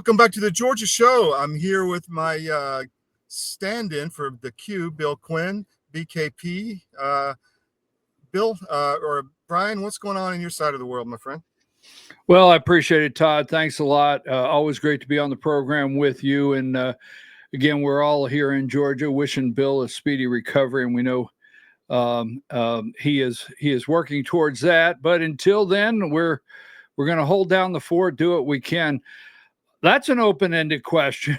Welcome back to the Georgia Show. I'm here with my stand-in for the Q, Bill Quinn, BKP. Bill, or Brian, what's going on in your side of the world, my friend? Well, I appreciate it, Todd. Thanks a lot. Always great to be on the program with you. And again, we're all here in Georgia wishing Bill a speedy recovery, and we know he is working towards that. But until then, we're going to hold down the fort, do what we can. That's an open-ended question.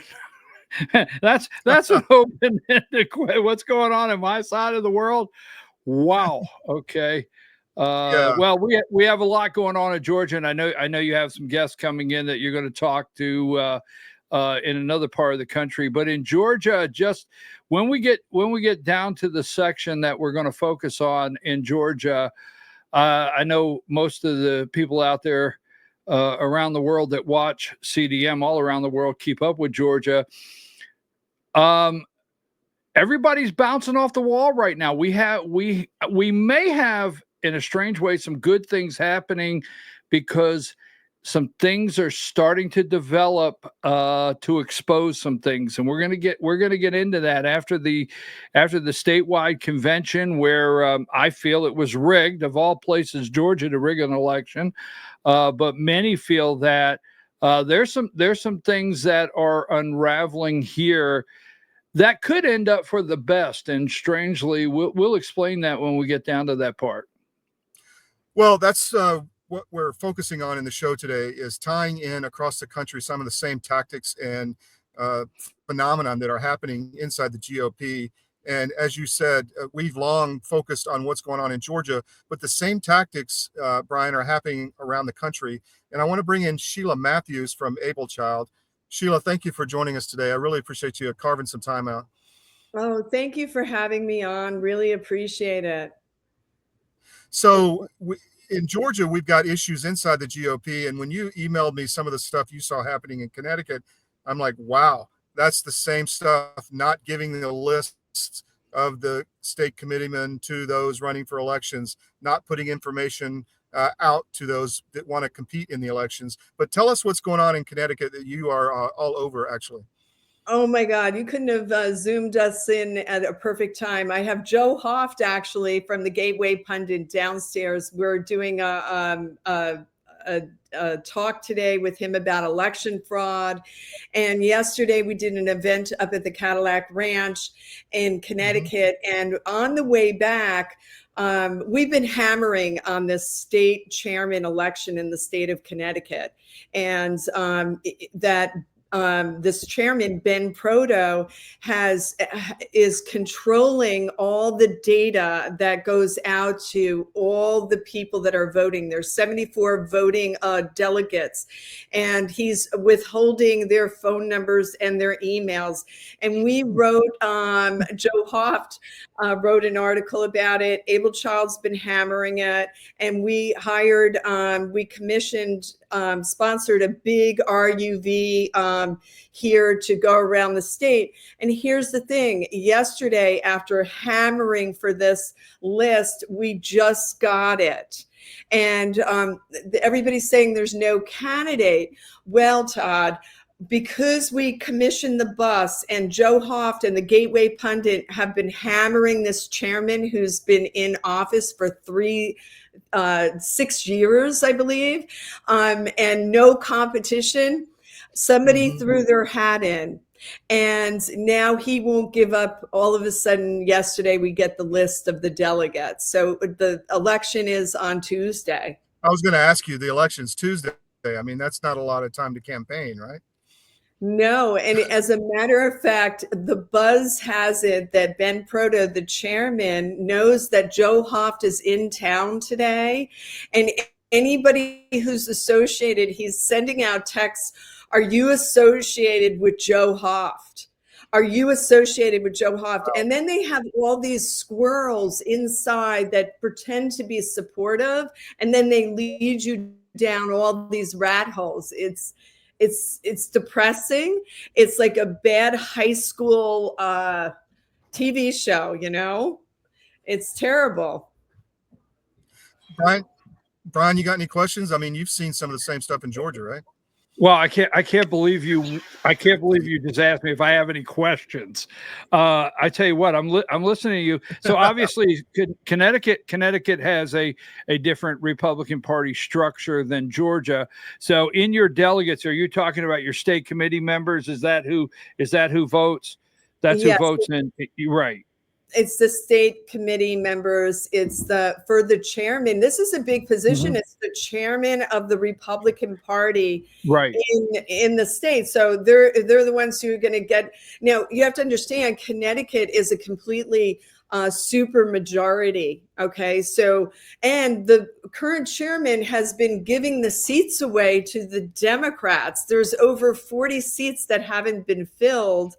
that's an open-ended question. What's going on in my side of the world? Wow. Okay. Well, we have a lot going on in Georgia, and I know you have some guests coming in that you're going to talk to in another part of the country. But in Georgia, just when we get down to the section that we're going to focus on in Georgia, I know most of the people out there around the world that watch CDM all around the world keep up with Georgia. Everybody's bouncing off the wall right now. We may have, in a strange way, some good things happening because some things are starting to develop to expose some things, and we're gonna get into that after the statewide convention, where I feel it was rigged, of all places, Georgia, to rig an election, but many feel that there's some things that are unraveling here that could end up for the best, and strangely, we'll explain that when we get down to that part. Well, that's what we're focusing on in the show today, is tying in across the country some of the same tactics and phenomenon that are happening inside the GOP. And as you said, we've long focused on what's going on in Georgia, but the same tactics, Brian, are happening around the country. And I want to bring in Sheila Matthews from AbleChild. Sheila, thank you for joining us today. I really appreciate you carving some time out. Oh, thank you for having me on. Really appreciate it. So in Georgia, we've got issues inside the GOP. And when you emailed me some of the stuff you saw happening in Connecticut, I'm like, wow, that's the same stuff, not giving the lists of the state committeemen to those running for elections, not putting information out to those that want to compete in the elections. But tell us what's going on in Connecticut that you are all over, actually. Oh my God, you couldn't have zoomed us in at a perfect time. I have Joe Hoft, actually, from the Gateway Pundit downstairs. We're doing a talk today with him about election fraud. And yesterday we did an event up at the Cadillac Ranch in Connecticut. And on the way back, we've been hammering on this state chairman election in the state of Connecticut. And this chairman, Ben Proto, is controlling all the data that goes out to all the people that are voting. There's 74 voting delegates, and he's withholding their phone numbers and their emails. And we wrote, Joe Hoft wrote an article about it. AbleChild's been hammering it, and we commissioned, sponsored a big RUV here to go around the state. And here's the thing. Yesterday, after hammering for this list, we just got it. And everybody's saying there's no candidate. Well, Todd, because we commissioned the bus, and Joe Hoft and the Gateway Pundit have been hammering this chairman who's been in office for 6 years, I believe, and no competition. Somebody threw their hat in, and now he won't give up. All of a sudden, yesterday, we get the list of the delegates. So the election is on Tuesday. I was going to ask you, the election's Tuesday. I mean, that's not a lot of time to campaign, right? No, and as a matter of fact, the buzz has it that Ben Proto, the chairman, knows that Joe Hoft is in town today, and anybody who's associated, he's sending out texts. Are you associated with Joe Hoft? Are you associated with Joe Hoft? And then they have all these squirrels inside that pretend to be supportive, and then they lead you down all these rat holes. It's depressing. It's like a bad high school TV show, you know? It's terrible. Brian, you got any questions? I mean, you've seen some of the same stuff in Georgia, right? Well, I can't believe you just asked me if I have any questions. I tell you what, I'm listening to you. So obviously, Connecticut has a different Republican Party structure than Georgia. So in your delegates, are you talking about your state committee members? Is that who votes? That's who Yes. votes in. Right. It's the state committee members. It's for the chairman. This is a big position. Mm-hmm. It's the chairman of the Republican Party, right, in the state. So they're the ones who are going to get. Now you have to understand, Connecticut is a completely super majority. Okay, so, and the current chairman has been giving the seats away to the Democrats. There's over 40 seats that haven't been filled,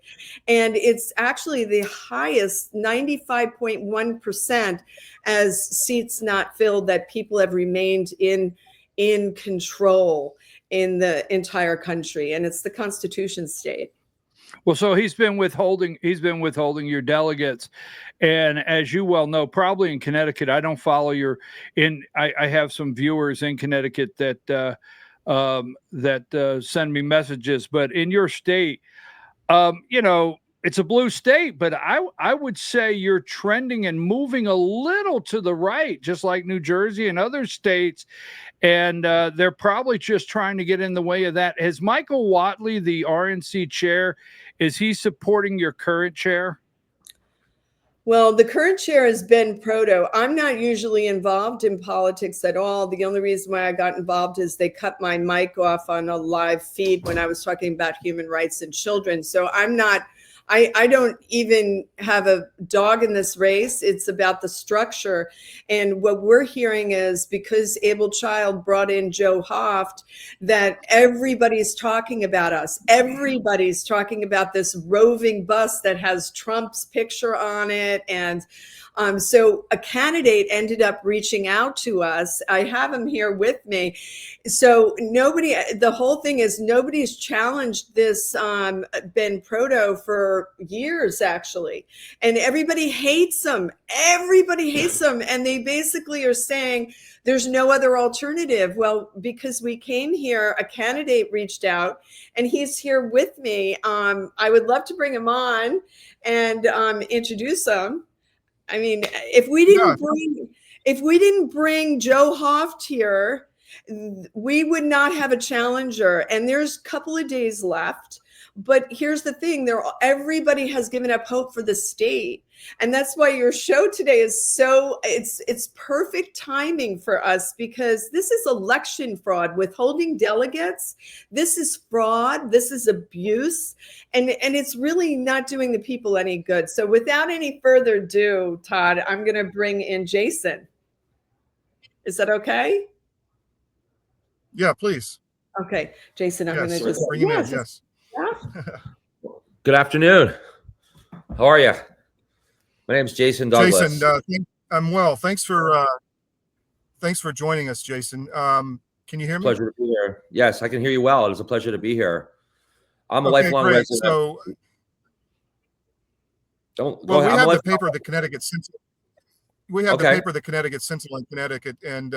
and it's actually the highest, 95.1% as seats not filled, that people have remained in control in the entire country, and it's the Constitution state. Well, so he's been withholding your delegates. And as you well know, probably in Connecticut, I don't follow I have some viewers in Connecticut that send me messages, but in your state, it's a blue state, but I would say you're trending and moving a little to the right, just like New Jersey and other states. And they're probably just trying to get in the way of that. Has Michael Whatley, the RNC chair, is he supporting your current chair? Well, the current chair is Ben Proto. I'm not usually involved in politics at all. The only reason why I got involved is they cut my mic off on a live feed when I was talking about human rights and children. So I don't even have a dog in this race. It's about the structure. And what we're hearing is, because AbleChild brought in Joe Hoft, that everybody's talking about us. Everybody's talking about this roving bus that has Trump's picture on it. And so a candidate ended up reaching out to us. I have him here with me. So the whole thing is, nobody's challenged this Ben Proto for years, actually. And everybody hates him. Everybody hates him. And they basically are saying there's no other alternative. Well, because we came here, a candidate reached out, and he's here with me. I would love to bring him on and introduce him. I mean, if we didn't bring Joe Hoft here, we would not have a challenger. And there's a couple of days left. But here's the thing, everybody has given up hope for the state. And that's why your show today is it's perfect timing for us, because this is election fraud, withholding delegates. This is fraud. This is abuse. And it's really not doing the people any good. So without any further ado, Todd, I'm going to bring in Jason. Is that okay? Yeah, please. Okay, Jason, I'm going to just bring him in. Yes. Good afternoon. How are you? My name is Jason Douglas. Jason, I'm well. Thanks for joining us, Jason. Can you hear me? Pleasure to be here. Yes, I can hear you well. It is a pleasure to be here. I'm a lifelong resident. So, we have the paper, the Connecticut Sentinel. We have the paper, the Connecticut Sentinel in Connecticut, and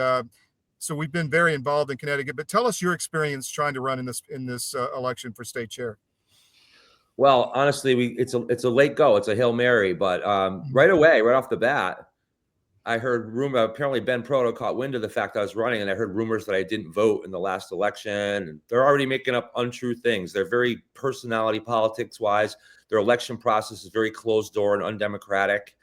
so we've been very involved in Connecticut. But tell us your experience trying to run in this election for state chair. Well, honestly, it's a late go. It's a Hail Mary, but right away, right off the bat, I heard rumor. Apparently, Ben Proto caught wind of the fact I was running, and I heard rumors that I didn't vote in the last election. And they're already making up untrue things. They're very personality politics wise. Their election process is very closed door and undemocratic.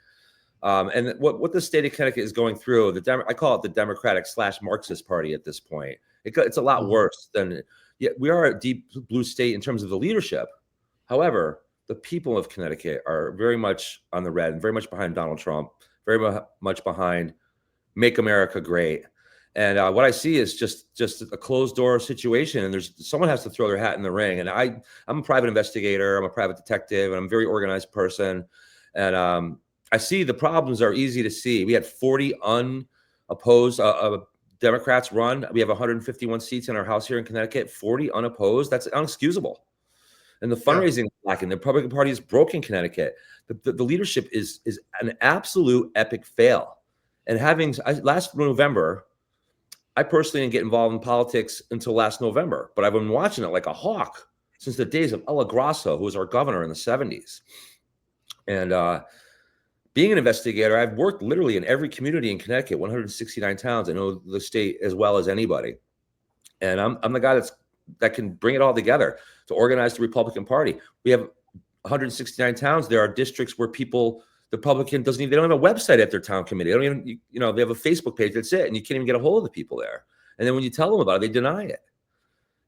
And what the state of Connecticut is going through, I call it the Democratic/Marxist Party at this point. It's a lot worse than. Yeah, we are a deep blue state in terms of the leadership. However, the people of Connecticut are very much on the red and very much behind Donald Trump, very much behind Make America Great. And what I see is just a closed door situation. And someone has to throw their hat in the ring. And I'm a private investigator. I'm a private detective, and I'm a very organized person. And I see the problems are easy to see. We had 40 unopposed Democrats run. We have 151 seats in our House here in Connecticut, 40 unopposed. That's unexcusable. And the fundraising is lacking. The Republican Party is broken Connecticut. The leadership is an absolute epic fail. And last November, I personally didn't get involved in politics until last November, but I've been watching it like a hawk since the days of Ella Grasso, who was our governor in the 70s. And being an investigator, I've worked literally in every community in Connecticut, 169 towns. I know the state as well as anybody. And I'm the guy that can bring it all together to organize the Republican Party. We have 169 towns. There are districts where people, the Republican they don't have a website at their town committee. They don't even, they have a Facebook page. That's it. And you can't even get a hold of the people there. And then when you tell them about it, they deny it.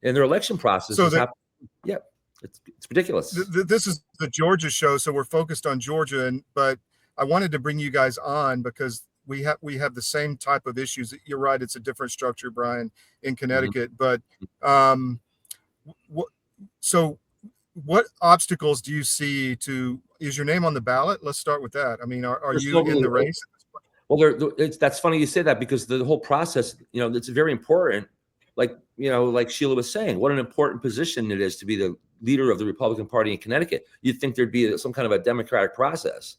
And their election process is happening. Yeah, it's ridiculous. This is the Georgia show, so we're focused on Georgia, but I wanted to bring you guys on because we have the same type of issues. You're right; it's a different structure, Brian, in Connecticut. Mm-hmm. But what obstacles do you see to? Is your name on the ballot? Let's start with that. I mean, are you in the race? Well, that's funny you say that because the whole process, it's very important. Like Sheila was saying, what an important position it is to be the leader of the Republican Party in Connecticut. You'd think there'd be some kind of a democratic process.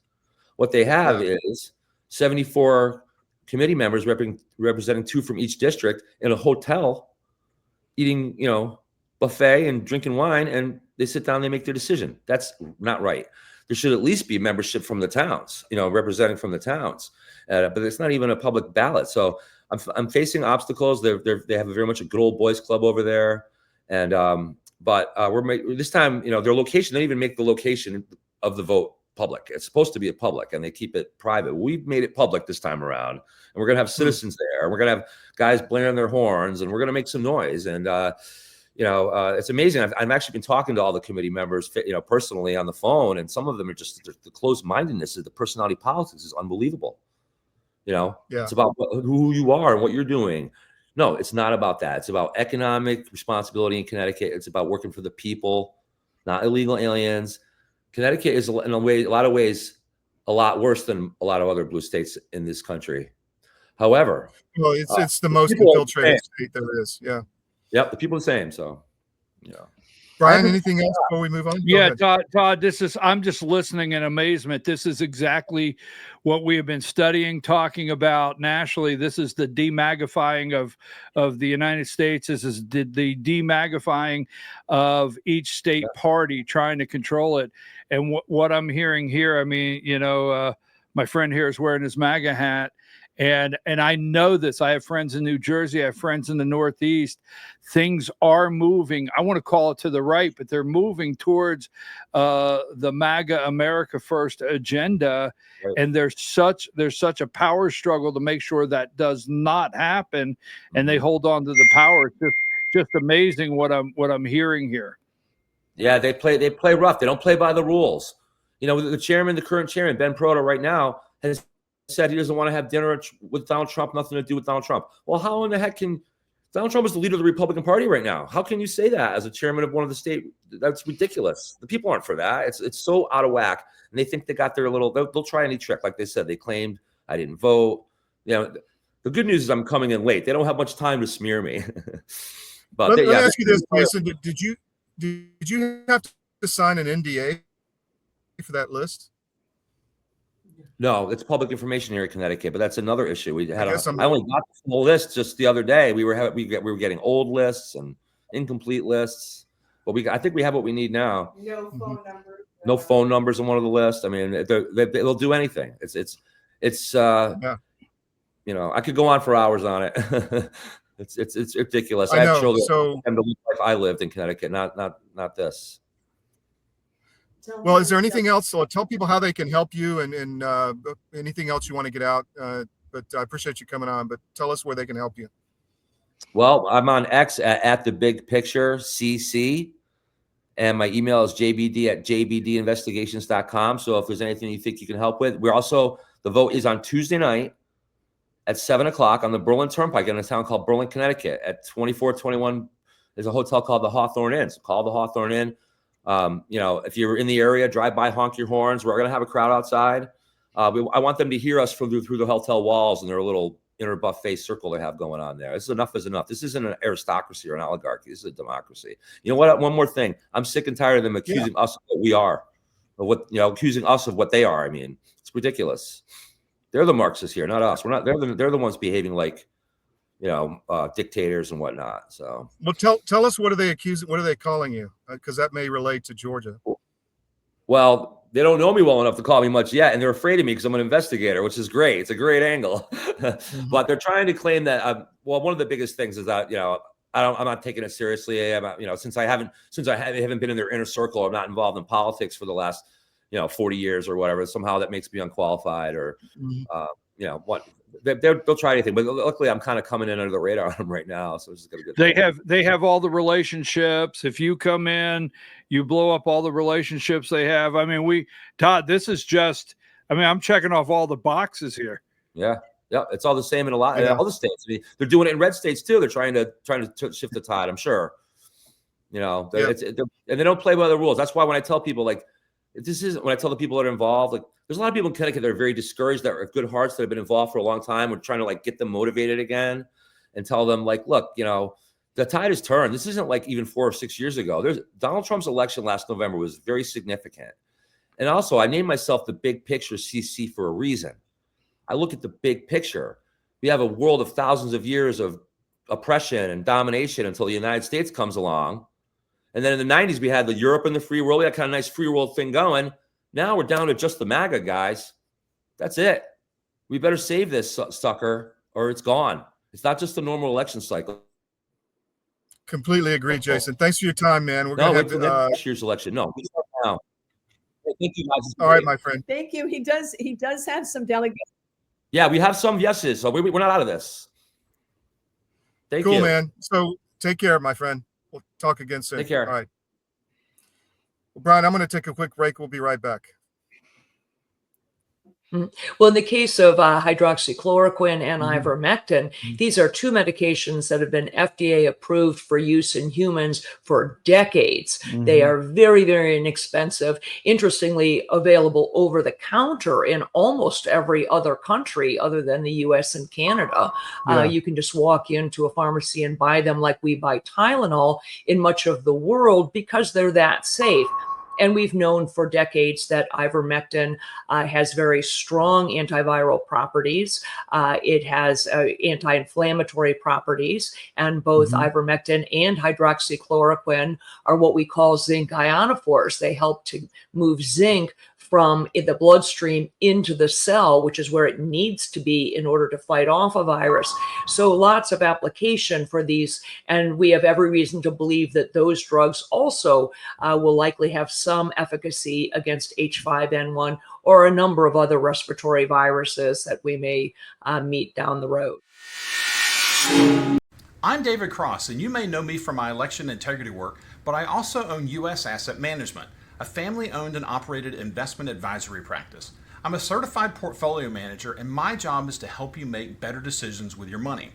What they have is 74 committee members representing 2 from each district in a hotel, eating, buffet and drinking wine, and they sit down, they make their decision. That's not right. There should at least be membership from the towns, representing from the towns, but it's not even a public ballot. So I'm facing obstacles. They have very much a good old boys club over there, and but we're this time, their location. They don't even make the location of the vote public. It's supposed to be a public, and they keep it private. We've made it public this time around, and we're gonna have citizens there. We're gonna have guys blaring their horns, and we're gonna make some noise. And it's amazing. I've actually been talking to all the committee members, personally on the phone, and some of them are just the closed-mindedness of the personality politics is unbelievable. It's about who you are and what you're doing. No, it's not about that. It's about economic responsibility in Connecticut. It's about working for the people, not illegal aliens. Connecticut is, in a lot of ways, a lot worse than a lot of other blue states in this country. However, well, it's the most infiltrated state there is. Yeah. Yep, the people are the same. So, Brian, anything else before we move on? Yeah, Todd, I'm just listening in amazement. This is exactly what we have been studying, talking about nationally. This is the demagifying of the United States. This is the demagifying of each state party, trying to control it. And what I'm hearing here, I mean, my friend here is wearing his MAGA hat. And I know this. I have friends in New Jersey. I have friends in the Northeast. Things are moving. I want to call it to the right, but they're moving towards the MAGA America First agenda. Right. And there's such a power struggle to make sure that does not happen. And they hold on to the power. It's just amazing what I'm hearing here. Yeah, they play rough. They don't play by the rules. The current chairman, Ben Proto, right now has said he doesn't want to have dinner with Donald Trump, nothing to do with Donald Trump. Well, how in the heck can Donald Trump is the leader of the Republican Party right now? How can you say that as a chairman of one of the state? That's ridiculous. The people aren't for that. It's so out of whack, and they think they got their little. They'll try any trick, like they said. They claimed I didn't vote. The good news is I'm coming in late. They don't have much time to smear me. But let me ask you this, Jason: Did you have to sign an NDA for that list? No, it's public information here in Connecticut, but that's another issue. I only got the full list just the other day. We were getting old lists and incomplete lists, but I think we have what we need now. No phone numbers. No phone numbers on one of the lists. I mean, they'll do anything. It's I could go on for hours on it. It's ridiculous. I have children and the life I lived in Connecticut, not this. Well, is there anything else? So tell people how they can help you and anything else you want to get out. But I appreciate you coming on. But tell us where they can help you. Well, I'm on X at the Big Picture CC, and my email is jbd@jbdinvestigations.com. So if there's anything you think you can help with, the vote is on Tuesday night at 7:00 on the Berlin Turnpike in a town called Berlin, Connecticut, at 2421. There's a hotel called the Hawthorne Inn. So call the Hawthorne Inn. If you're in the area, drive by, honk your horns. We're going to have a crowd outside. I want them to hear us through the hotel walls and their little inner buffet circle they have going on there. Enough is enough. This isn't an aristocracy or an oligarchy. This is a democracy. You know what? One more thing. I'm sick and tired of them accusing us of what we are, accusing us of what they are. I mean, it's ridiculous. They're the Marxists here, not us. We're not. They're the ones behaving like, dictators and whatnot. So, well, tell us, what are they accusing? What are they calling you? Because that may relate to Georgia. Well, they don't know me well enough to call me much yet, and they're afraid of me because I'm an investigator, which is great. It's a great angle. But they're trying to claim that. Well, one of the biggest things is that I'm not taking it seriously. Since I haven't been in their inner circle, I'm not involved in politics for the last 40 years or whatever. Somehow that makes me unqualified, or what. They'll try anything, but luckily I'm kind of coming in under the radar on them right now, so it's just gonna get. They have all the relationships. If you come in, you blow up all the relationships they have. I mean, Todd, this is just. I mean, I'm checking off all the boxes here. Yeah, it's all the same in a lot of other states. I mean, they're doing it in red states too. They're trying to shift the tide. I'm sure. And they don't play by the rules. That's why when I tell people when I tell the people that are involved, there's a lot of people in Connecticut that are very discouraged, that are good hearts, that have been involved for a long time. We're trying to get them motivated again and tell them look, the tide has turned. This isn't even 4 or 6 years ago. Donald Trump's election last November was very significant. And also I named myself the big picture CC for a reason. I look at the big picture. We have a world of thousands of years of oppression and domination until the United States comes along. And then in the 90s, we had the Europe and the free world. We had kind of nice free world thing going. Now we're down to just the MAGA guys. That's it. We better save this sucker or it's gone. It's not just a normal election cycle. Completely agree, Jason. Thanks for your time, man. We're going to have next year's election. No, we start now. Thank you, guys. All right, my friend. Thank you. He does have some delegates. Yeah, we have some yeses, so we're not out of this. Thank you. Cool, man. So take care, my friend. We'll talk again soon. Take care. All right. Well, Brian, I'm going to take a quick break. We'll be right back. Well, in the case of hydroxychloroquine and ivermectin, these are two medications that have been FDA approved for use in humans for decades. They are very, very inexpensive. Interestingly, available over the counter in almost every other country other than the US and Canada. You can just walk into a pharmacy and buy them like we buy Tylenol in much of the world because they're that safe. And we've known for decades that ivermectin has very strong antiviral properties. It has anti-inflammatory properties, and both ivermectin and hydroxychloroquine are what we call zinc ionophores. They help to move zinc from the bloodstream into the cell, which is where it needs to be in order to fight off a virus. So lots of application for these, and we have every reason to believe that those drugs also will likely have some efficacy against H5N1 or a number of other respiratory viruses that we may meet down the road. I'm David Cross, and you may know me from my election integrity work, but I also own U.S. Asset Management, a family-owned and operated investment advisory practice. I'm a certified portfolio manager, and my job is to help you make better decisions with your money.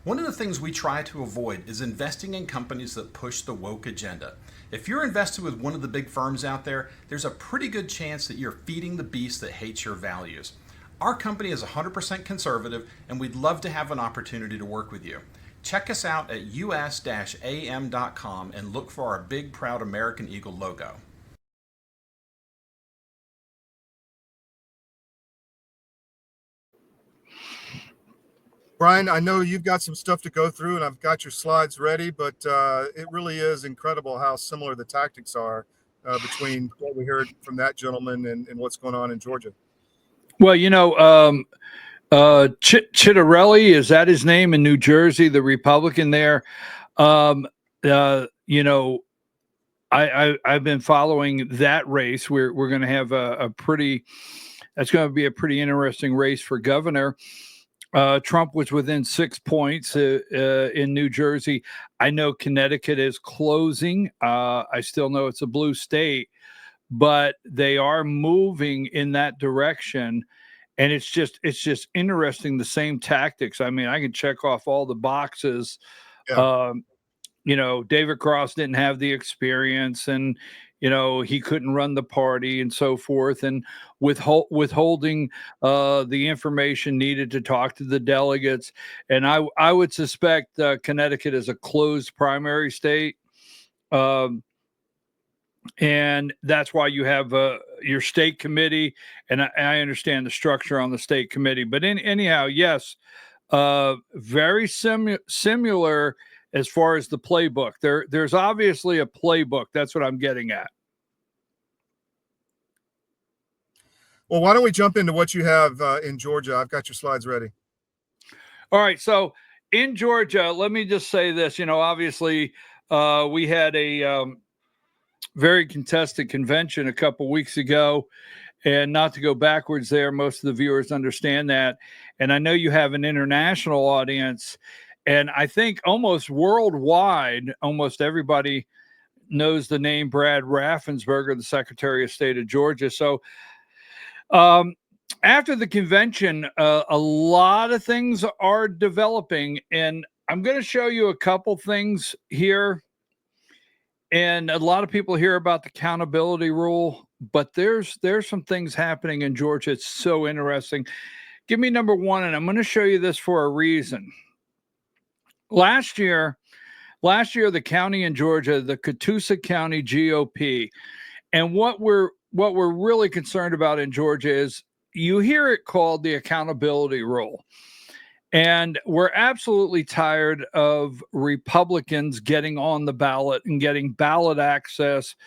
One of the things we try to avoid is investing in companies that push the woke agenda. If you're invested with one of the big firms out there, there's a pretty good chance that you're feeding the beast that hates your values. Our company is 100% conservative, and we'd love to have an opportunity to work with you. Check us out at us-am.com and look for our big, proud American Eagle logo. Brian, I know you've got some stuff to go through, and I've got your slides ready, but it really is incredible how similar the tactics are between what we heard from that gentleman and what's going on in Georgia. Well, Chittarelli, is that his name, in New Jersey, the Republican there? I've been following that race. We're going to have that's going to be a pretty interesting race for governor. Trump was within 6 points in New Jersey. I know Connecticut is closing. I still know it's a blue state, but they are moving in that direction. And it's just interesting, the same tactics. I mean, I can check off all the boxes. Yeah. David Cross didn't have the experience, and he couldn't run the party and so forth, and withholding the information needed to talk to the delegates. And I would suspect Connecticut is a closed primary state. And that's why you have your state committee, and I understand the structure on the state committee. But anyhow, yes, very similar as far as the playbook. There's obviously a playbook. That's what I'm getting at. Well, why don't we jump into what you have in Georgia? I've got your slides ready. All right. So in Georgia, let me just say this. Obviously, we had a very contested convention a couple weeks ago. And not to go backwards there, most of the viewers understand that. And I know you have an international audience. And I think almost worldwide, almost everybody knows the name Brad Raffensperger, the Secretary of State of Georgia. So after the convention, a lot of things are developing. And I'm going to show you a couple things here. And a lot of people hear about the accountability rule, but there's some things happening in Georgia. It's so interesting. Give me number one, and I'm going to show you this for a reason. Last year, the county in Georgia, the Catoosa County GOP, and what we're really concerned about in Georgia is you hear it called the accountability rule. And we're absolutely tired of Republicans getting on the ballot and getting ballot access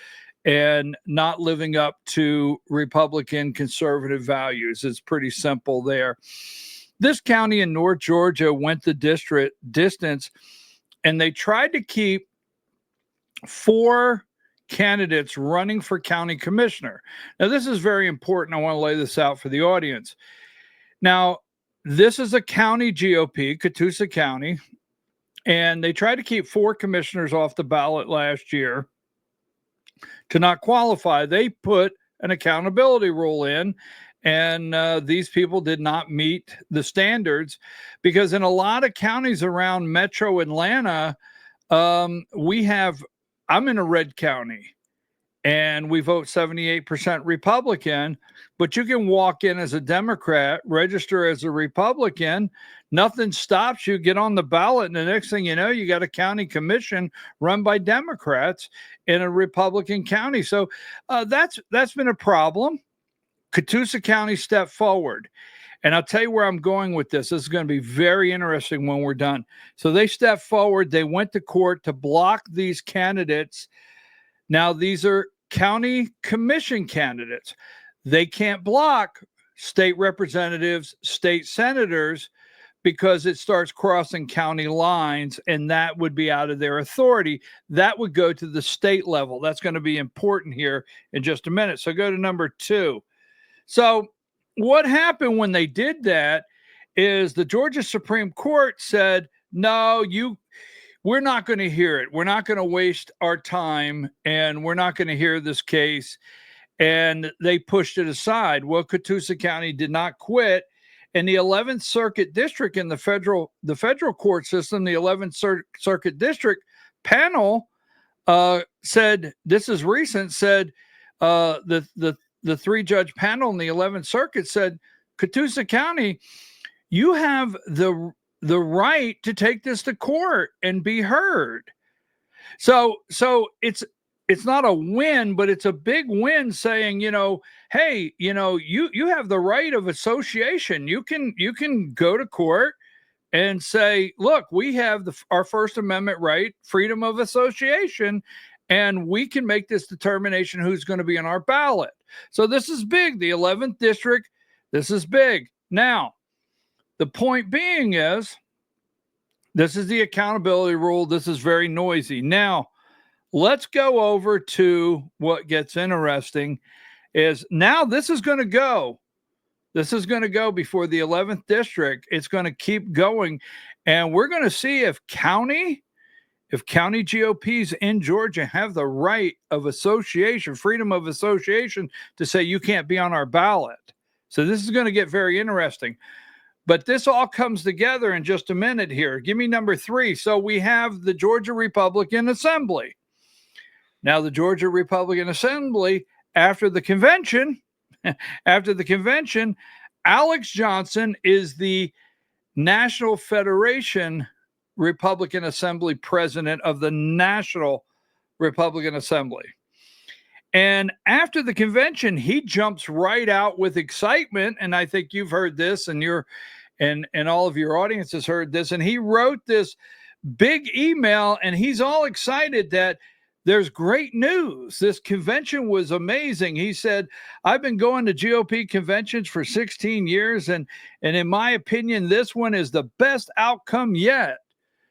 and not living up to Republican conservative values. It's pretty simple there. This county in North Georgia went the distance, and they tried to keep 4 candidates running for county commissioner. Now, this is very important. I want to lay this out for the audience. Now, this is a county GOP, Catoosa County, and they tried to keep 4 commissioners off the ballot last year to not qualify. They put an accountability rule in, and these people did not meet the standards because in a lot of counties around Metro Atlanta, I'm in a red county, and we vote 78% Republican, but you can walk in as a Democrat, register as a Republican, nothing stops you, get on the ballot, and the next thing you know, you got a county commission run by Democrats in a Republican county. So that's been a problem. Catoosa County stepped forward. And I'll tell you where I'm going with this. This is going to be very interesting when we're done. So they stepped forward. They went to court to block these candidates. Now, these are county commission candidates. They can't block state representatives, state senators, because it starts crossing county lines, and that would be out of their authority. That would go to the state level. That's going to be important here in just a minute. So go to number 2. So what happened when they did that is the Georgia Supreme Court said, no, we're not going to hear it. We're not going to waste our time, and we're not going to hear this case. And they pushed it aside. Well, Catoosa County did not quit. And the 11th Circuit District in the federal court system, the 11th Circuit District panel said, this is recent, said the 3-judge panel in the 11th Circuit said, Catoosa County, you have the right to take this to court and be heard. So it's not a win, but it's a big win saying, hey, you have the right of association. You can go to court and say, look, we have our First Amendment right, freedom of association, and we can make this determination who's going to be on our ballot. So this is big. The 11th district, this is big. Now, the point being is, this is the accountability rule. This is very noisy. Now, let's go over to what gets interesting is now this is going to go. This is going to go before the 11th district. It's going to keep going. And we're going to see if county GOPs in Georgia have the right of association, freedom of association, to say you can't be on our ballot. So this is going to get very interesting. But this all comes together in just a minute here. Give me number 3. So we have the Georgia Republican Assembly. Now, the Georgia Republican Assembly, after the convention, Alex Johnson is the National Federation Republican Assembly president of the National Republican Assembly. And after the convention, he jumps right out with excitement. And I think you've heard this, and you're and all of your audience has heard this. And he wrote this big email, and he's all excited that there's great news. This convention was amazing. He said, I've been going to GOP conventions for 16 years, and in my opinion, this one is the best outcome yet.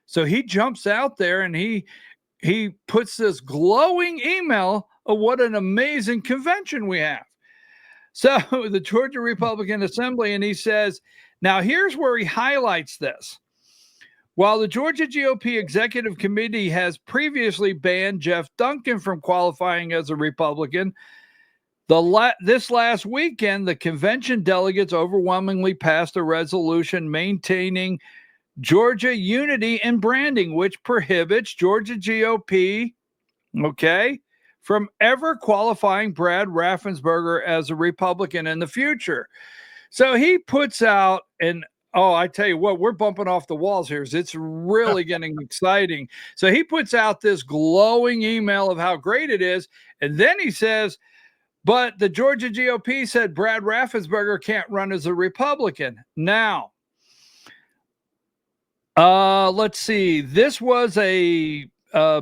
So he jumps out there and he puts this glowing email of what an amazing convention we have. So the Georgia Republican Assembly, and he says, now here's where he highlights this. While the Georgia GOP Executive Committee has previously banned Jeff Duncan from qualifying as a Republican, this last weekend, the convention delegates overwhelmingly passed a resolution maintaining Georgia unity and branding, which prohibits Georgia GOP, from ever qualifying Brad Raffensperger as a Republican in the future. So he puts out I tell you what, we're bumping off the walls here. It's really getting exciting. So he puts out this glowing email of how great it is. And then he says, but the Georgia GOP said Brad Raffensperger can't run as a Republican. Now, let's see. This was a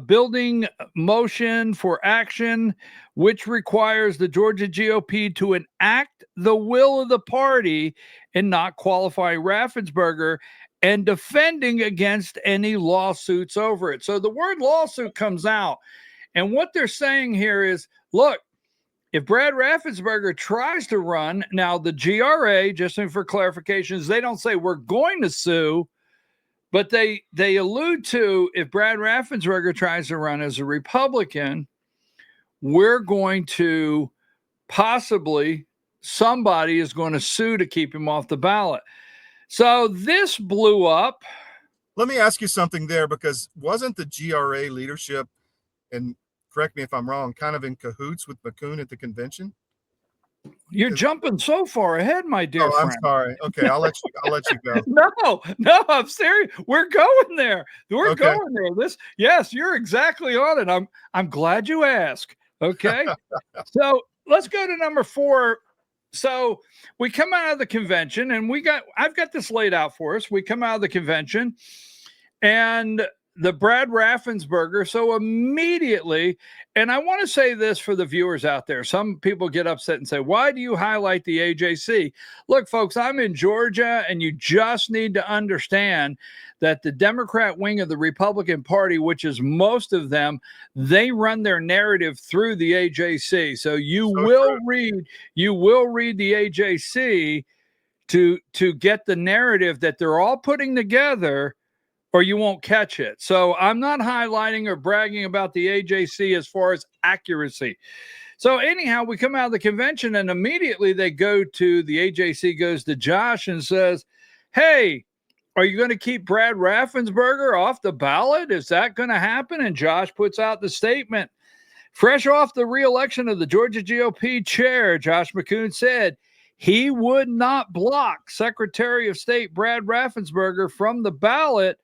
building motion for action, which requires the Georgia GOP to enact the will of the party and not qualify Raffensperger and defending against any lawsuits over it. So the word lawsuit comes out. And what they're saying here is, look, if Brad Raffensperger tries to run, now the GRA, just for clarifications, they don't say we're going to sue, but they allude to if Brad Raffensperger tries to run as a Republican, we're going to possibly, somebody is going to sue to keep him off the ballot. So this blew up. Let me ask you something there, because wasn't the GRA leadership, and correct me if I'm wrong, kind of in cahoots with McCune at the convention? You're jumping so far ahead, my dear friend. I'm sorry. Okay, I'll let you go. No, I'm serious. We're going there. We're going there. Yes, you're exactly on it. I'm glad you asked. Okay. So let's go to number 4. So we come out of the convention, and I've got this laid out for us. We come out of the convention, and the Brad Raffensperger. So immediately, and I want to say this for the viewers out there. Some people get upset and say, why do you highlight the AJC? Look, folks, I'm in Georgia, and you just need to understand that the Democrat wing of the Republican Party, which is most of them, they run their narrative through the AJC. So you will read the AJC to get the narrative that they're all putting together, or you won't catch it. So I'm not highlighting or bragging about the AJC as far as accuracy. So anyhow, we come out of the convention, and immediately the AJC goes to Josh and says, hey, are you going to keep Brad Raffensperger off the ballot? Is that going to happen? And Josh puts out the statement. Fresh off the re-election of the Georgia GOP chair, Josh McCune said he would not block Secretary of State Brad Raffensperger from the ballot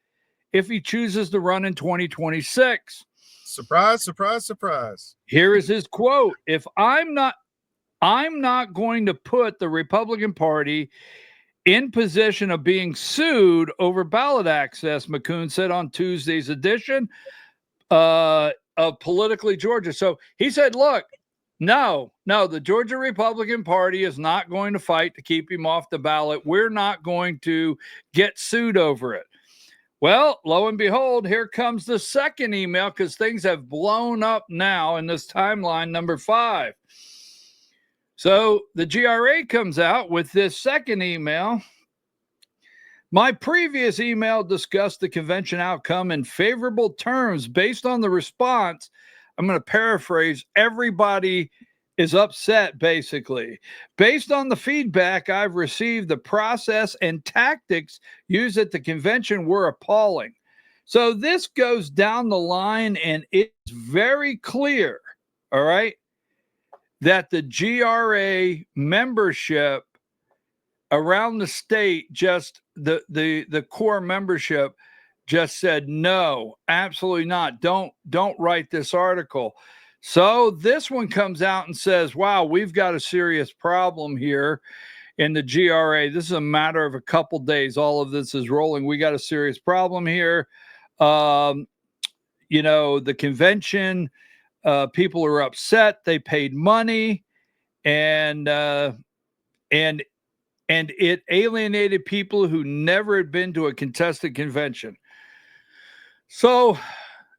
if he chooses to run in 2026. Surprise, surprise, surprise. Here is his quote. If I'm not going to put the Republican Party in position of being sued over ballot access, McCune said on Tuesday's edition of Politically Georgia. So he said, look, no, the Georgia Republican Party is not going to fight to keep him off the ballot. We're not going to get sued over it. Well, lo and behold, here comes the second email, because things have blown up now in this timeline, number 5. So the GRA comes out with this second email. My previous email discussed the convention outcome in favorable terms based on the response. I'm going to paraphrase. Everybody is upset, basically. Based on the feedback I've received, the process and tactics used at the convention were appalling. So this goes down the line, and it's very clear, all right, that the GRA membership around the state, just the core membership, just said no, absolutely not. Don't write this article. So this one comes out and says, wow, we've got a serious problem here. in the GRA. This is a matter of a couple days. All of this is rolling. We got a serious problem here. The convention, people are upset. They paid money, and it alienated people who never had been to a contested convention. So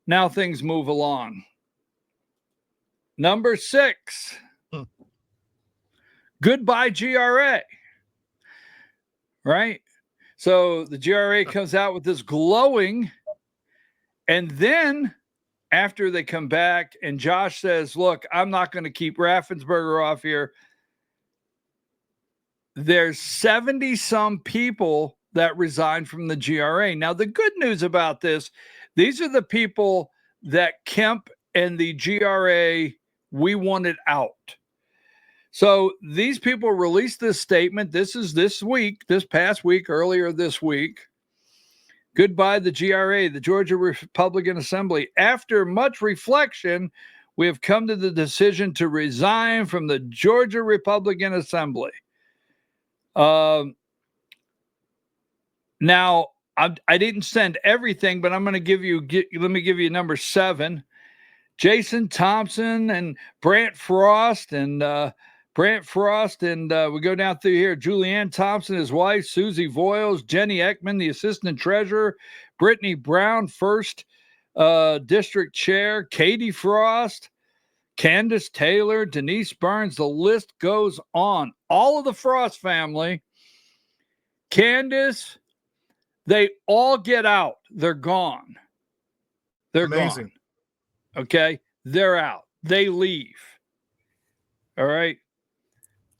now things move along. Number 6. Goodbye GRA. Right? So the GRA comes out with this glowing, and then after they come back and Josh says, look, I'm not going to keep Raffensperger off here. There's 70 some people that resigned from the GRA. Now, the good news about this, these are the people that Kemp and the GRA, we wanted out. So these people released this statement. This is this past week, earlier this week. Goodbye, the GRA, the Georgia Republican Assembly. After much reflection, we have come to the decision to resign from the Georgia Republican Assembly. Now, I didn't send everything, but I'm going to let me give you number 7. Jason Thompson and Brant Frost, and we go down through here. Julianne Thompson, his wife, Susie Voiles, Jenny Ekman, the assistant treasurer, Brittany Brown, first district chair, Katie Frost, Candace Taylor, Denise Burns. The list goes on. All of the Frost family, Candace, they all get out. They're gone. They're amazing. Gone. Okay? They're out. They leave. All right?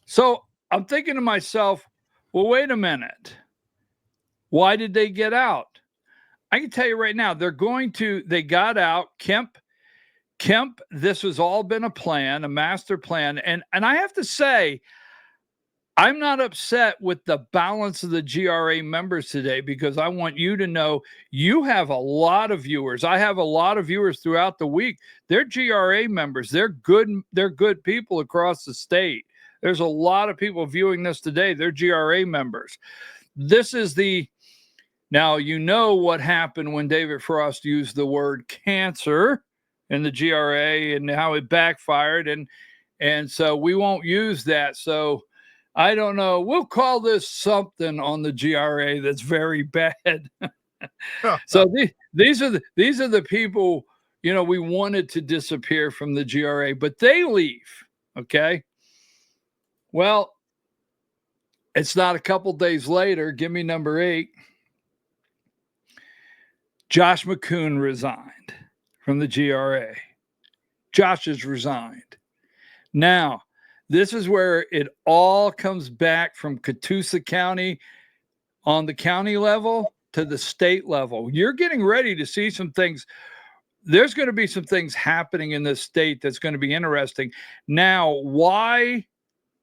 So I'm thinking to myself, well, wait a minute. Why did they get out? I can tell you right now, they got out. Kemp, this has all been a plan, a master plan. And I have to say, I'm not upset with the balance of the GRA members today, because I want you to know you have a lot of viewers. I have a lot of viewers throughout the week. They're GRA members. They're good people across the state. There's a lot of people viewing this today. They're GRA members. This is now you know what happened when David Frost used the word cancer in the GRA and how it backfired. And so we won't use that. So I don't know. We'll call this something on the GRA that's very bad. So these are the people, we wanted to disappear from the GRA, but they leave. Okay. Well, it's not a couple days later. Give me number 8. Josh McCoon resigned from the GRA. Josh has resigned. Now, this is where it all comes back from Catoosa County on the county level to the state level. You're getting ready to see some things. There's going to be some things happening in this state that's going to be interesting. Now, why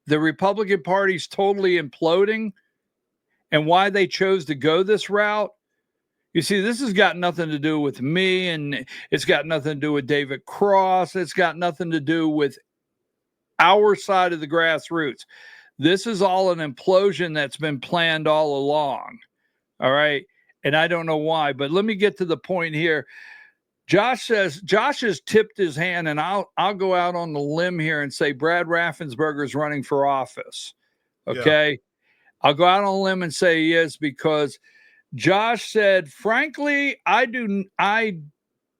the Republican Party's totally imploding and why they chose to go this route, you see, this has got nothing to do with me, and it's got nothing to do with David Cross. It's got nothing to do with our side of the grassroots. This is all an implosion that's been planned all along. All right. And I don't know why, but let me get to the point here. Josh has tipped his hand, and I'll go out on the limb here and say Brad Raffensperger is running for office. Okay. Yeah. I'll go out on a limb and say he is, because Josh said, frankly, I do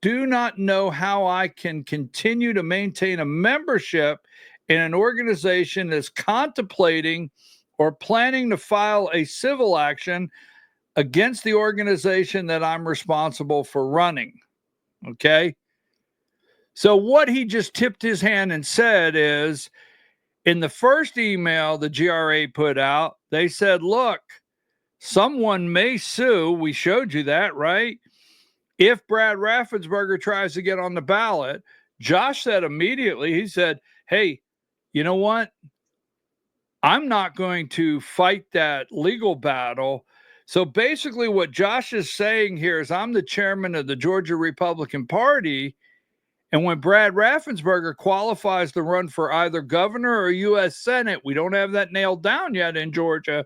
not know how I can continue to maintain a membership in an organization that's contemplating or planning to file a civil action against the organization that I'm responsible for running. Okay. So what he just tipped his hand and said is, in the first email the GRA put out, they said, look, someone may sue. We showed you that, right? If Brad Raffensperger tries to get on the ballot. Josh said immediately, he said, hey, you know what? I'm not going to fight that legal battle. So basically what Josh is saying here is, I'm the chairman of the Georgia Republican Party, And when Brad Raffensperger qualifies to run for either governor or U.S. Senate, we don't have that nailed down yet in Georgia.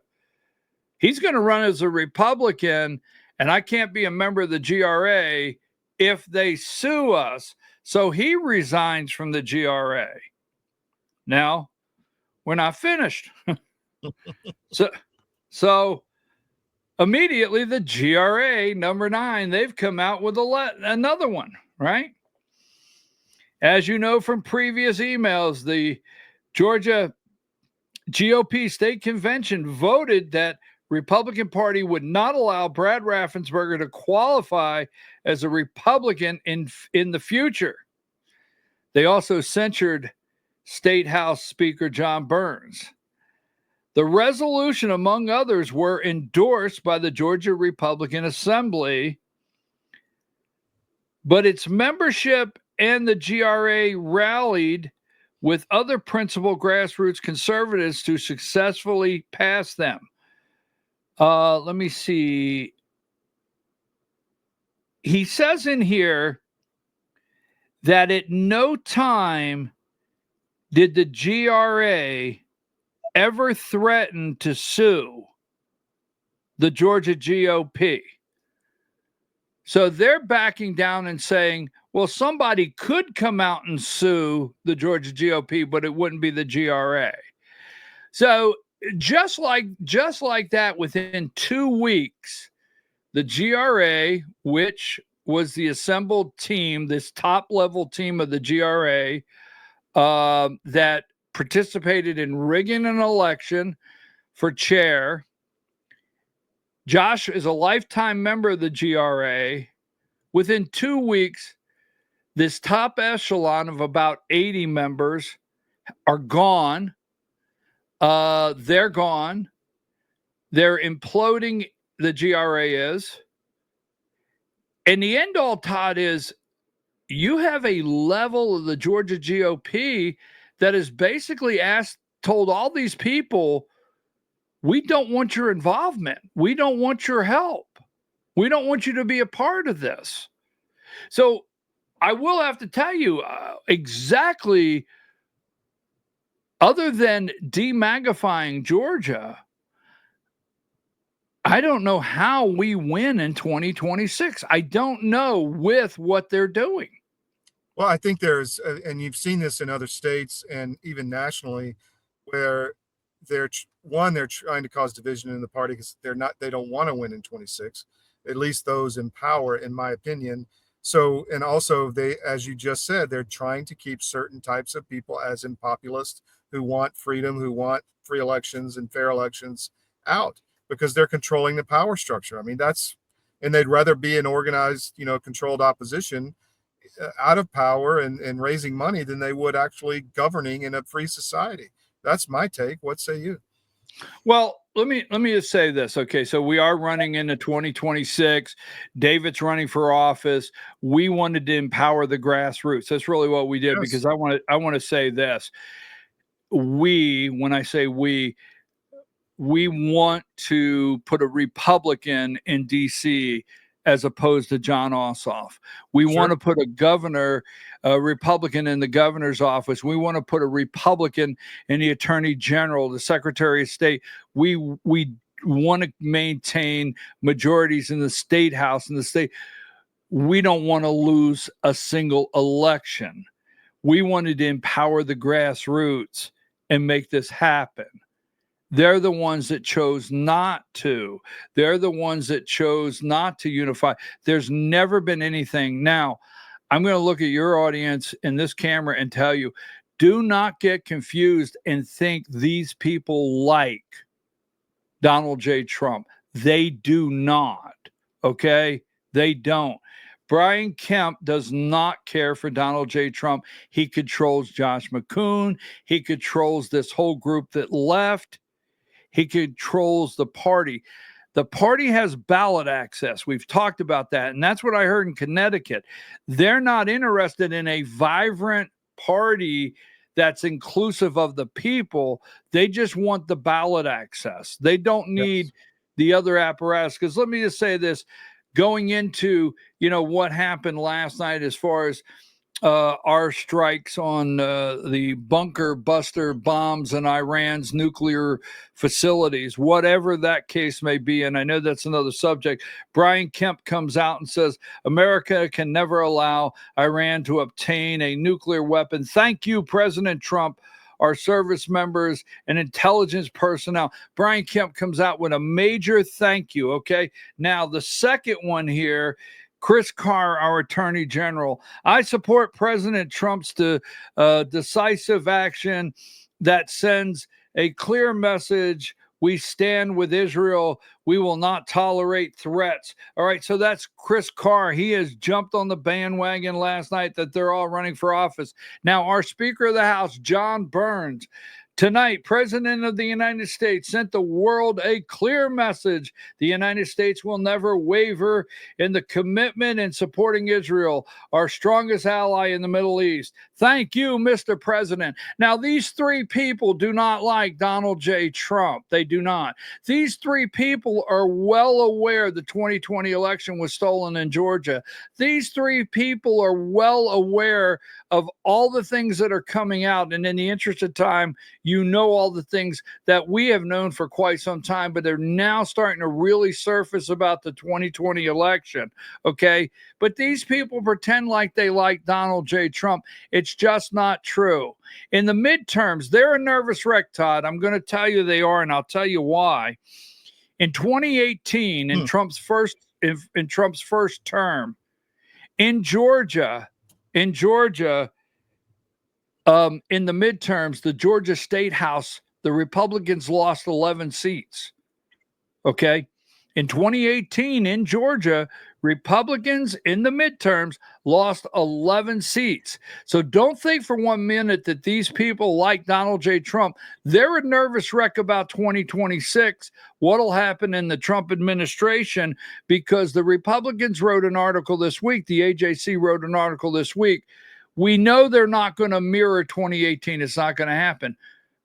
He's going to run as a Republican, and I can't be a member of the GRA if they sue us. So he resigns from the GRA. Now, we're not finished. So immediately the GRA, number 9, they've come out with another one, right? As you know from previous emails, the Georgia GOP state convention voted that Republican Party would not allow Brad Raffensperger to qualify as a Republican in the future. They also censured State House Speaker John Burns. The resolution, among others, were endorsed by the Georgia Republican Assembly, but its membership and the GRA rallied with other principal grassroots conservatives to successfully pass them. Let me see. He says in here that at no time did the GRA ever threaten to sue the Georgia GOP. So they're backing down and saying, well, somebody could come out and sue the Georgia GOP, but it wouldn't be the GRA. So just like that, within 2 weeks, the GRA, which was the assembled team, this top level team of the GRA that participated in rigging an election for chair. Josh is a lifetime member of the GRA. Within 2 weeks, this top echelon of about 80 members are gone. They're gone. They're imploding, the GRA is. And the end all, Todd, is you have a level of the Georgia GOP that is basically told all these people, we don't want your involvement. We don't want your help. We don't want you to be a part of this. So I will have to tell you exactly, other than demagnifying Georgia, I don't know how we win in 2026. I don't know with what they're doing. Well, I think there's, and you've seen this in other states and even nationally, where they're trying to cause division in the party because they don't want to win in 26, at least those in power, in my opinion. So, and also they, as you just said, they're trying to keep certain types of people, as in populists, who want freedom, who want free elections and fair elections, out, because they're controlling the power structure. I mean, and they'd rather be an organized, controlled opposition out of power and raising money than they would actually governing in a free society. That's my take. What say you? Well, let me just say this. Okay, so we are running into 2026. David's running for office. We wanted to empower the grassroots. That's really what we did. Yes. Because I want to say this. When I say we want to put a Republican in DC as opposed to John Ossoff. We want to put a Republican in the governor's office. We want to put a Republican in the attorney general, the secretary of state. We want to maintain majorities in the state house and the state. We don't want to lose a single election. We wanted to empower the grassroots and make this happen. They're the ones that chose not to. They're the ones that chose not to unify. There's never been anything. Now, I'm going to look at your audience in this camera and tell you, do not get confused and think these people like Donald J. Trump. They do not. Okay? They don't. Brian Kemp does not care for Donald J. Trump. He controls Josh McCoon. He controls this whole group that left. He controls the party. The party has ballot access. We've talked about that. And that's what I heard in Connecticut. They're not interested in a vibrant party that's inclusive of the people. They just want the ballot access. They don't need the other apparatus. Because let me just say this, going into, what happened last night as far as our strikes on the bunker buster bombs and Iran's nuclear facilities, whatever that case may be. And I know that's another subject. Brian Kemp comes out and says, America can never allow Iran to obtain a nuclear weapon. Thank you, President Trump, our service members and intelligence personnel. Brian Kemp comes out with a major thank you. Okay. Now, the second one here, Chris Carr, our Attorney General. I support President Trump's decisive action that sends a clear message. We stand with Israel. We will not tolerate threats. All right, so that's Chris Carr. He has jumped on the bandwagon last night that they're all running for office. Now, our Speaker of the House, John Burns, tonight, President of the United States sent the world a clear message. The United States will never waver in the commitment in supporting Israel, our strongest ally in the Middle East. Thank you, Mr. President. Now, these three people do not like Donald J. Trump. They do not. These three people are well aware the 2020 election was stolen in Georgia. These three people are well aware of all the things that are coming out. And in the interest of time, you know all the things that we have known for quite some time, but they're now starting to really surface about the 2020 election, okay? But these people pretend like they like Donald J. Trump. It's just not true. In the midterms, they're a nervous wreck, Todd. I'm going to tell you they are, and I'll tell you why. In 2018, in Trump's first term, in Georgia, in the midterms, the Georgia State House, the Republicans lost 11 seats. Okay. In 2018 in Georgia, Republicans in the midterms lost 11 seats. So don't think for 1 minute that these people like Donald J. Trump. They're a nervous wreck about 2026, what'll happen in the Trump administration, because the Republicans wrote an article this week. The AJC wrote an article this week. We know they're not going to mirror 2018. It's not going to happen.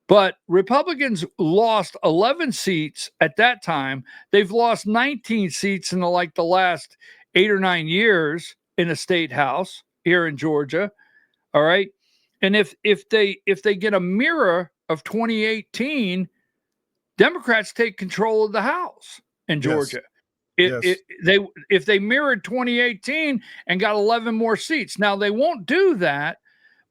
But Republicans lost 11 seats at that time. They've lost 19 seats in the last 8 or 9 years in the state house here in Georgia. All right. And if they get a mirror of 2018, Democrats take control of the House in Georgia. Yes. If they mirrored 2018 and got 11 more seats. Now they won't do that,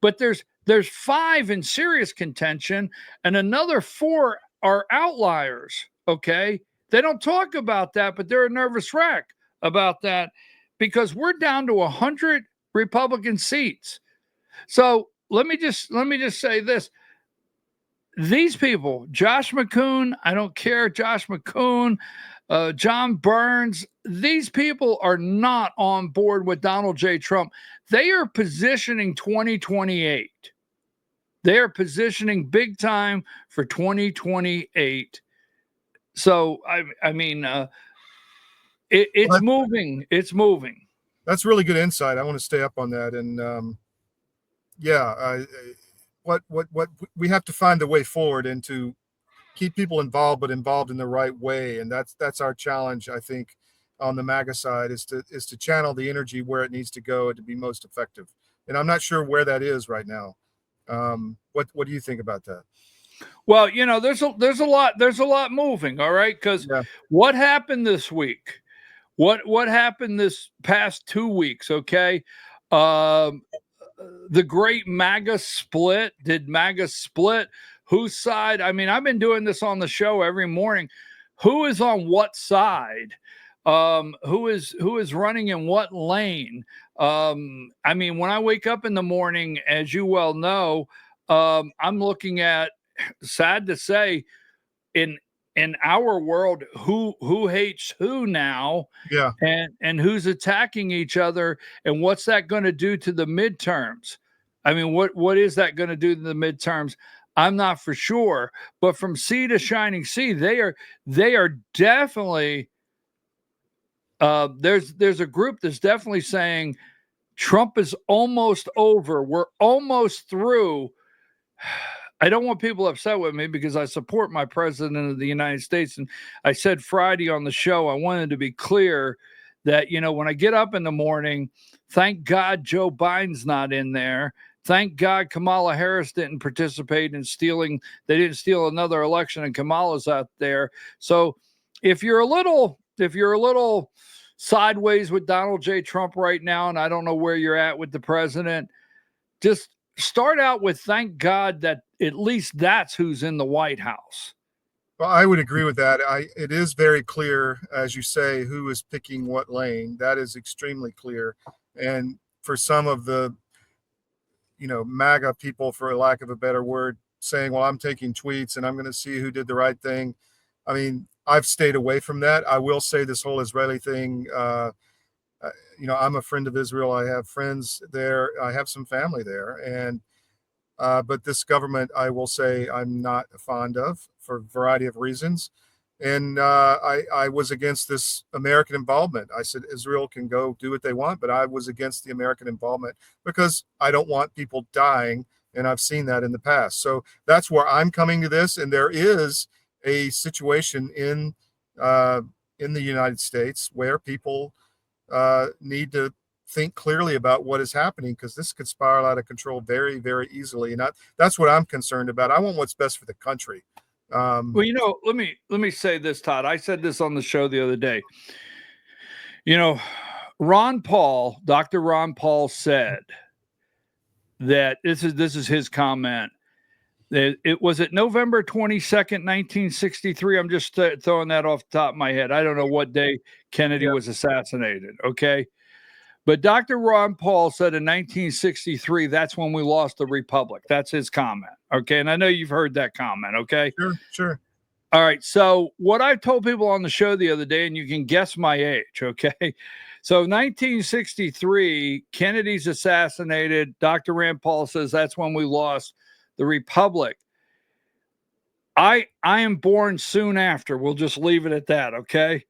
but there's 5 in serious contention and another 4 are outliers. Okay. They don't talk about that, but they're a nervous wreck about that because we're down to 100 Republican seats. So let me just say this. These people, Josh McCoon, I don't care, Josh McCoon, John Burns, these people are not on board with Donald J. Trump. They are positioning 2028. They are positioning big time for 2028. So, it's moving. It's moving. That's really good insight. I want to stay up on that. And what we have to find a way forward and to keep people involved, but involved in the right way. And that's our challenge, I think, on the MAGA side is to channel the energy where it needs to go to be most effective. And I'm not sure where that is right now. What do you think about that? Well, there's a lot moving. All right. Because what happened this week? What happened this past 2 weeks? Okay. The great MAGA split. Did MAGA split? Whose side? I mean, I've been doing this on the show every morning. Who is on what side? Who is running in what lane? I mean, when I wake up in the morning, as you well know, I'm looking at, sad to say, in our world, who hates who now, and who's attacking each other, and what's that going to do to the midterms? I mean, what is that going to do to the midterms? I'm not for sure, but from sea to shining sea, they are definitely. There's a group that's definitely saying Trump is almost over. We're almost through. I don't want people upset with me because I support my president of the United States. And I said Friday on the show, I wanted to be clear that, you know, when I get up in the morning, thank God Joe Biden's not in there. Thank God Kamala Harris didn't participate in stealing. They didn't steal another election and Kamala's out there. So if you're a little sideways with Donald J. Trump right now, and I don't know where you're at with the president, just start out with thank God that at least that's who's in the White House. Well, I would agree with that. It is very clear, as you say, who is picking what lane. That is extremely clear. And for some of the, you know, MAGA people, for lack of a better word, saying, well, I'm taking tweets and I'm going to see who did the right thing. I mean, I've stayed away from that. I will say this whole Israeli thing, you know, I'm a friend of Israel. I have friends there. I have some family there. And but this government, I will say, I'm not fond of for a variety of reasons. And I was against this American involvement. I said Israel can go do what they want, but I was against the American involvement because I don't want people dying. And I've seen that in the past. So that's where I'm coming to this. And there is a situation in the United States where people need to think clearly about what is happening, because this could spiral out of control very, very easily. And that's what I'm concerned about. I want what's best for the country. Well, you know, let me say this, Todd. I said this on the show the other day. You know, Dr. Ron Paul said that this is his comment. That it was at November 22nd, 1963. I'm just throwing that off the top of my head. I don't know what day Kennedy was assassinated. Okay. But Dr. Ron Paul said in 1963, that's when we lost the republic. That's his comment. Okay. And I know you've heard that comment. Okay. Sure. All right. So what I told people on the show the other day, and you can guess my age. Okay. So 1963, Kennedy's assassinated. Dr. Rand Paul says that's when we lost the republic. I am born soon after. We'll just leave it at that. Okay.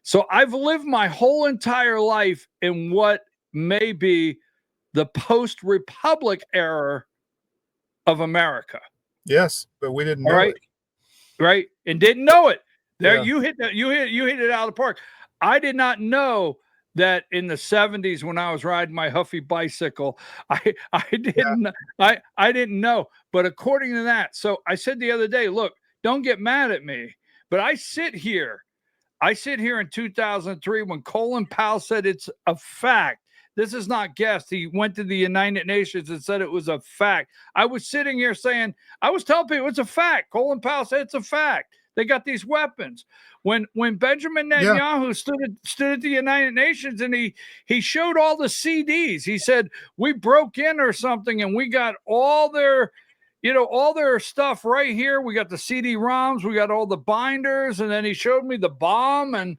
So I've lived my whole entire life in what may be the post-republic era of America. Yes, but we didn't know it. Right? And didn't know it. There, Yeah. you hit it out of the park. I did not know that in the 70s when I was riding my Huffy bicycle, I didn't know. But according to that, so I said the other day, look, don't get mad at me, but I sit here in 2003 when Colin Powell said it's a fact. This is not guessed. He went to the United Nations and said it was a fact. I was sitting here saying, I was telling people it's a fact. Colin Powell said it's a fact. They got these weapons. When Benjamin Netanyahu stood at the United Nations and he showed all the CDs, he said, we broke in or something and we got all their stuff right here. We got the CD-ROMs, we got all the binders, and then he showed me the bomb, and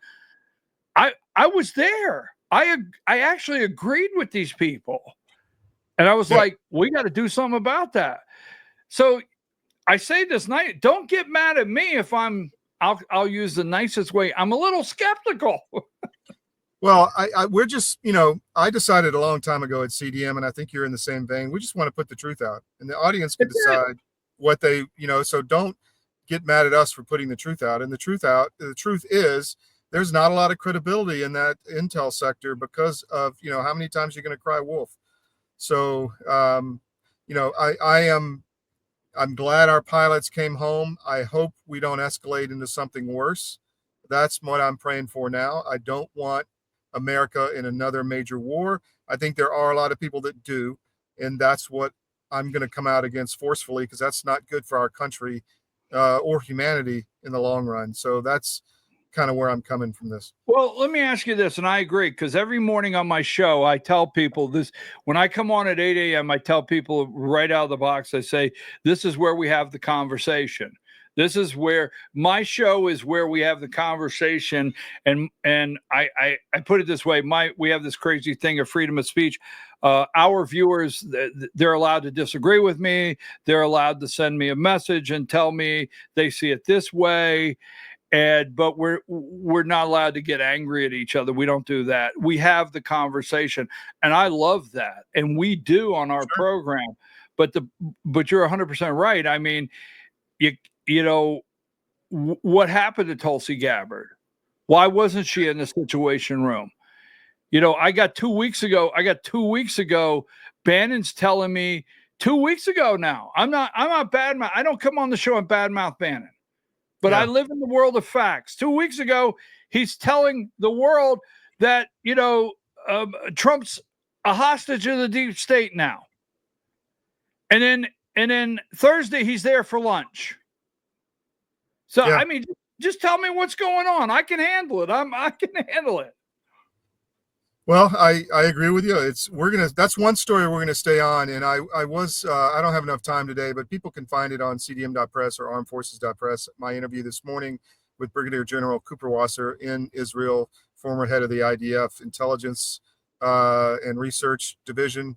I was there. I actually agreed with these people, and I was like, we got to do something about that. So I say this night, don't get mad at me if I'll use the nicest way. I'm a little skeptical. Well, we're just, you know, I decided a long time ago at CDM, and I think you're in the same vein. We just want to put the truth out, and the audience can decide what they, you know, so don't get mad at us for putting the truth out. And the truth is there's not a lot of credibility in that intel sector because of, you know, how many times you're going to cry wolf. So, you know, I'm glad our pilots came home. I hope we don't escalate into something worse. That's what I'm praying for now. I don't want America in another major war. I think there are a lot of people that do, and that's what I'm going to come out against forcefully, because that's not good for our country or humanity in the long run. So that's kind of where I'm coming from this. Well, let me ask you this, and I agree, because every morning on my show, I tell people this. When I come on at 8 a.m., I tell people right out of the box, I say, this is where we have the conversation. This is where my show is, where we have the conversation. And I put it this way, we have this crazy thing of freedom of speech. Our viewers, they're allowed to disagree with me. They're allowed to send me a message and tell me they see it this way. But we're not allowed to get angry at each other. We don't do that. We have the conversation, and I love that. And we do on our program, but you're 100% right. I mean, you know, what happened to Tulsi Gabbard? Why wasn't she in the Situation Room? I got 2 weeks ago, Bannon's telling me 2 weeks ago now. I'm not badmouth. I don't come on the show and badmouth Bannon. But I live in the world of facts. 2 weeks ago, he's telling the world that, Trump's a hostage of the deep state now. And then Thursday, he's there for lunch. So, I mean, just tell me what's going on. I can handle it. I can handle it. Well, I agree with you. That's one story we're gonna stay on. And I don't have enough time today, but people can find it on cdm.press or armedforces.press. My interview this morning with Brigadier General Cooper Wasser in Israel, former head of the IDF Intelligence and Research Division.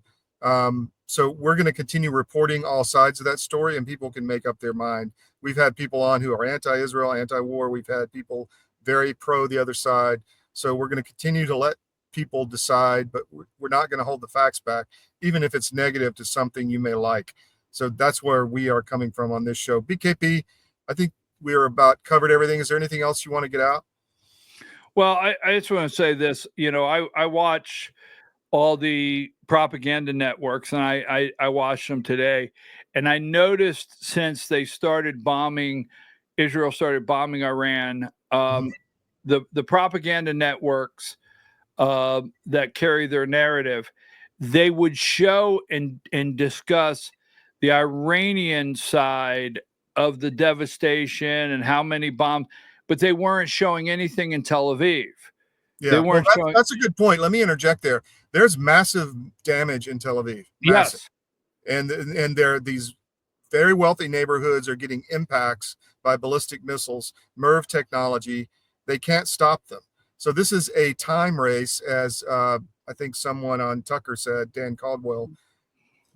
So we're going to continue reporting all sides of that story, and people can make up their mind. We've had people on who are anti-Israel, anti-war. We've had people very pro the other side. So we're going to continue to let people decide, but we're not going to hold the facts back, even if it's negative to something you may like. So that's where we are coming from on this show. BKP, I think we're about covered everything. Is there anything else you want to get out? Well, I just want to say this. I watch all the propaganda networks, and I watched them today, and I noticed since they started bombing, Israel started bombing Iran, the propaganda networks that carry their narrative, they would show and discuss the Iranian side of the devastation and how many bombs, but they weren't showing anything in Tel Aviv. Yeah, they weren't showing. That's a good point. Let me interject there. There's massive damage in Tel Aviv. Massive. Yes. And there are these very wealthy neighborhoods are getting impacts by ballistic missiles, MIRV technology. They can't stop them. So this is a time race, as I think someone on Tucker said, Dan Caldwell.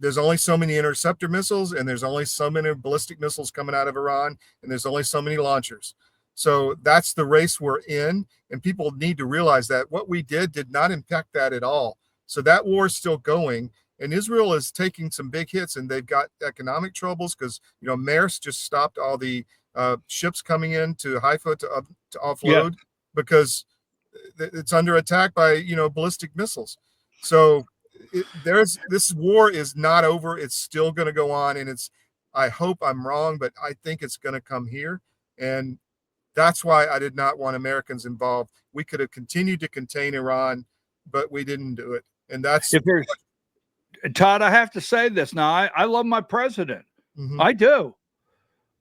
There's only so many interceptor missiles, and there's only so many ballistic missiles coming out of Iran, and there's only so many launchers. So that's the race we're in, and people need to realize that what we did not impact that at all. So that war is still going, and Israel is taking some big hits, and they've got economic troubles because, Maersk just stopped all the ships coming in to Haifa to offload because it's under attack by, ballistic missiles. So this war is not over. It's still going to go on, and I hope I'm wrong, but I think it's going to come here. And that's why I did not want Americans involved. We could have continued to contain Iran, but we didn't do it. And that's Todd, I have to say this now. I love my president. Mm-hmm. I do.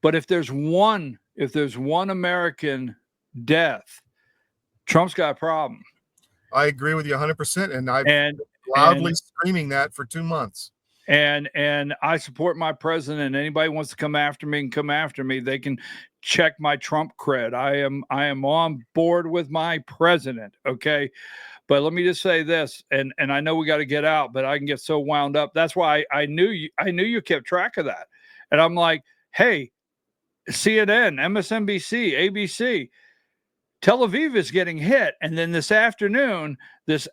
But if there's one American death, Trump's got a problem. I agree with you 100%. And I've been loudly screaming that for 2 months. And I support my president. Anybody wants to come after me and come after me, they can check my Trump cred. I am on board with my president. Okay. But let me just say this, and I know we got to get out, but I can get so wound up. That's why I knew you kept track of that. And I'm like, hey, CNN, MSNBC, ABC, Tel Aviv is getting hit. And then this afternoon, the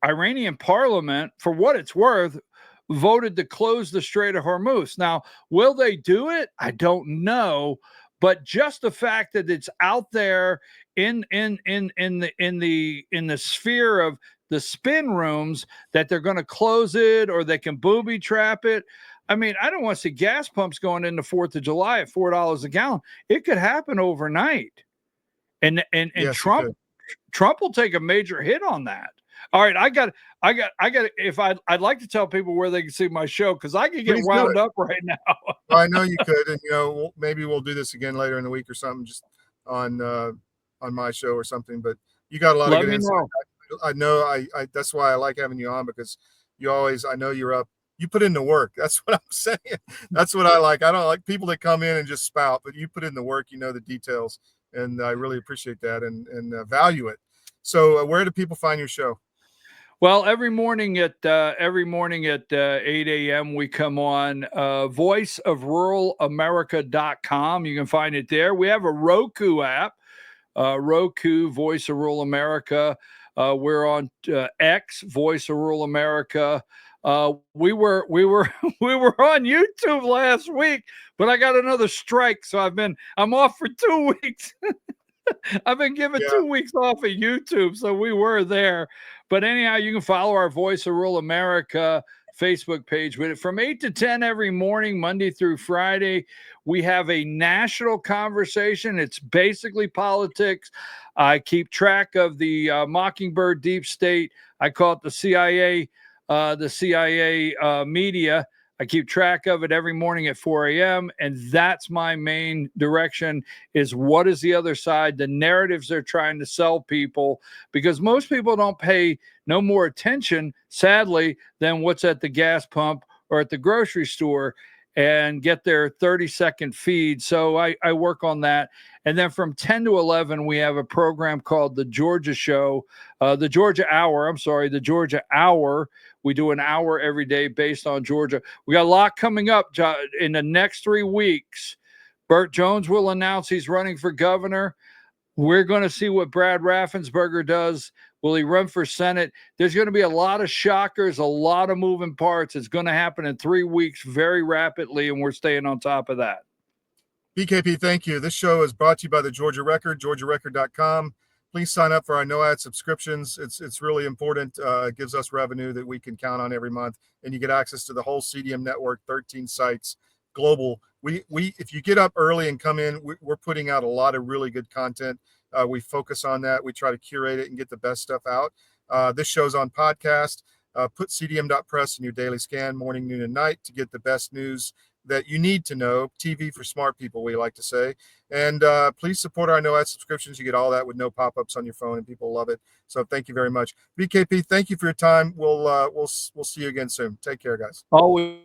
Iranian parliament, for what it's worth, voted to close the Strait of Hormuz. Now, will they do it? I don't know. But just the fact that it's out there in the sphere of the spin rooms that they're going to close it or they can booby trap it. I mean, I don't want to see gas pumps going into 4th of July at $4 a gallon. It could happen overnight. And yes, Trump will take a major hit on that. All right, I got. If I'd like to tell people where they can see my show because I can get wound up right now. Well, I know you could, and maybe we'll do this again later in the week or something, just on my show or something. But you got a lot of good insight. I know. I that's why I like having you on because you always. I know you're up. You put in the work. That's what I'm saying. That's what I like. I don't like people that come in and just spout, but you put in the work. You know the details, and I really appreciate that and value it. So, where do people find your show? Well, every morning at 8 a.m. we come on voiceofruralamerica.com. You can find it there. We have a Roku app, Roku Voice of Rural America. We're on X, Voice of Rural America. We were on YouTube last week, but I got another strike, so I'm off for 2 weeks. I've been given Yeah. 2 weeks off of YouTube, so we were there. But anyhow, you can follow our Voice of Rural America Facebook page with it from 8 to 10 every morning, Monday through Friday. We have a national conversation. It's basically politics. I keep track of the Mockingbird Deep State. I call it the CIA media. I keep track of it every morning at 4 a.m. And that's my main direction, is what is the other side, the narratives they're trying to sell people, because most people don't pay no more attention, sadly, than what's at the gas pump or at the grocery store and get their 30-second feed. So I work on that. And then from 10 to 11, we have a program called The Georgia Show, the Georgia Hour. The Georgia Hour. We do an hour every day based on Georgia. We got a lot coming up in the next 3 weeks. Burt Jones will announce he's running for governor. We're going to see what Brad Raffensperger does. Will he run for Senate? There's going to be a lot of shockers, a lot of moving parts. It's going to happen in 3 weeks very rapidly, and we're staying on top of that. BKP, thank you. This show is brought to you by the Georgia Record, georgiarecord.com. Please sign up for our no-ad subscriptions. It's really important. It gives us revenue that we can count on every month, and you get access to the whole CDM network, 13 sites, global. If you get up early and come in, we're putting out a lot of really good content. We focus on that. We try to curate it and get the best stuff out. This show's on podcast. Put cdm.press in your daily scan, morning, noon, and night, to get the best news that you need to know. TV for smart people, we like to say. And please support our no-ad subscriptions. You get all that with no pop-ups on your phone, and people love it. So thank you very much. BKP, thank you for your time. We'll see you again soon. Take care, guys. Always.